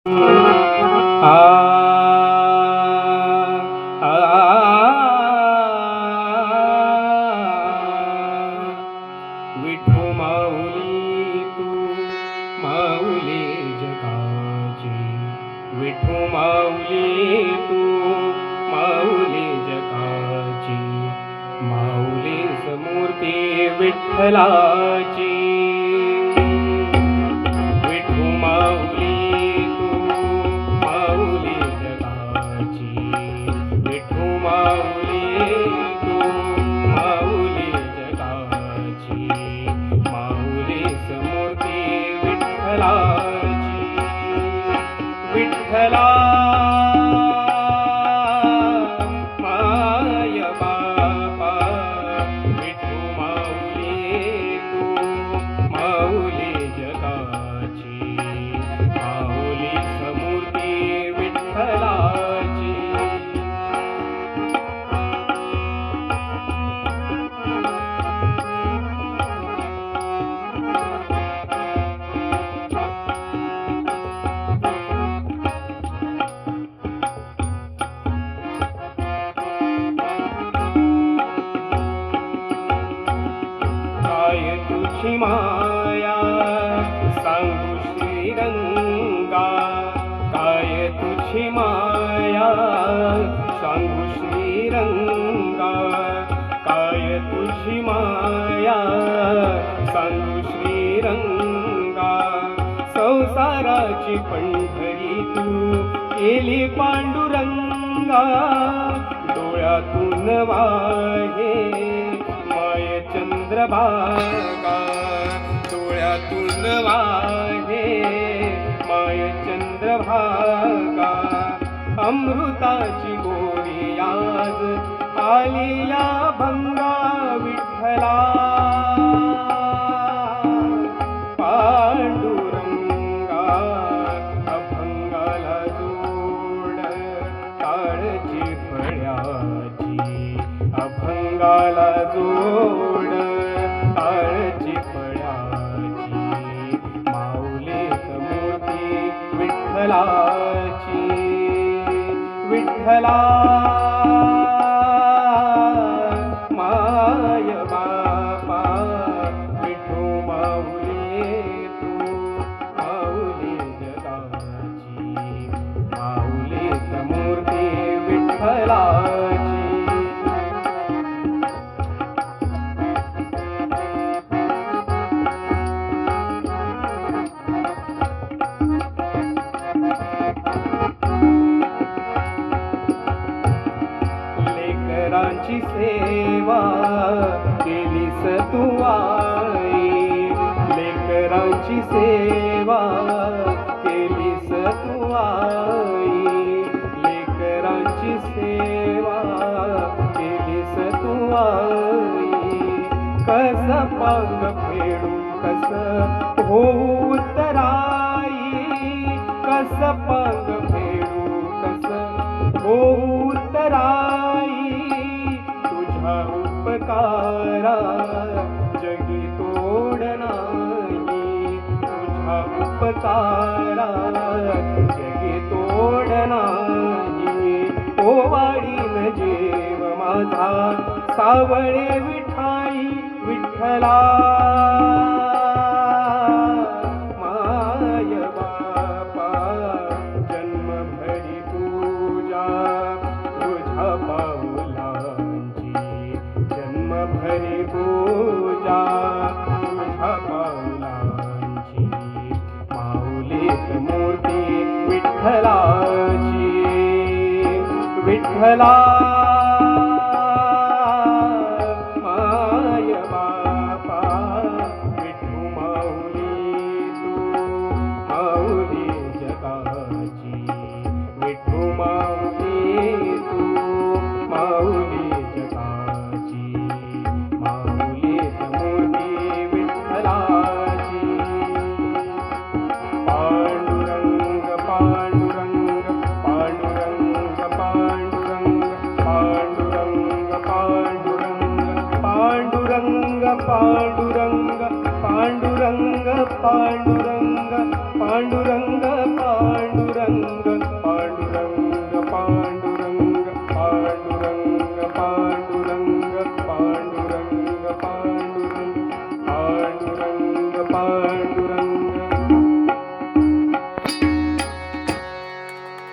आ विठू माऊली तू माऊली जगाची, विठू माऊली तू माऊली जगाची, माऊली समूर्ती विठ्ठलाची। विठू माऊली तू माऊली जगाची, विठू माऊली तू माऊली जगाची, माऊली समूर्ती विठ्ठलाची। विठ्ठला माय बापा, विठू माऊली तू माऊली जगाची, माऊली समूर्ती विठ्ठलाची। काय तुझी माया सांगू श्रीरंगा, काय तुझी माया सांगू श्रीरंगा, काय तुझी माया सांगू श्रीरंगा। संसाराची पंढरी तू केली पांडुरंगा, डोळ्यातून वाहे माय चंद्रभागा, डोळ्यातून वाहे माय चंद्रभागा। अमृताची गोडी आज आली या भंगा विठ्ठला, पांडुरंगा अभंगाला जोड काळजी फळ्याची, अभंगाला जोड काळजी फळ्याची, माऊली समूर्ती विठ्ठलाची। विठ्ठला माय बापा, विठू माऊली तू माऊली जगाची, माऊली समूर्ती विठ्ठलाची। लेकरांची सेवा केलीस तू आई, लेकरांची सेवा केलीस तू आई, लेकरांची सेवा केलीस तू आई। कस पांग फेडू कस होऊ उतराई, कस पांग फेडू कस होऊ उतराई। तुझ्या उपकारा जगी तोड नाही, तुझ्या उपकारा जगी तोड नाही। ओवाळीन जीव माझा सावळे विठाई विठ्ठला, माय बापा जन्मभरी पूजा तुझ्या पाऊलांची, जन्मभरी पूजा तुझ्या पाऊलांची, माऊली मूर्ती विठ्ठलाची। विठ्ठला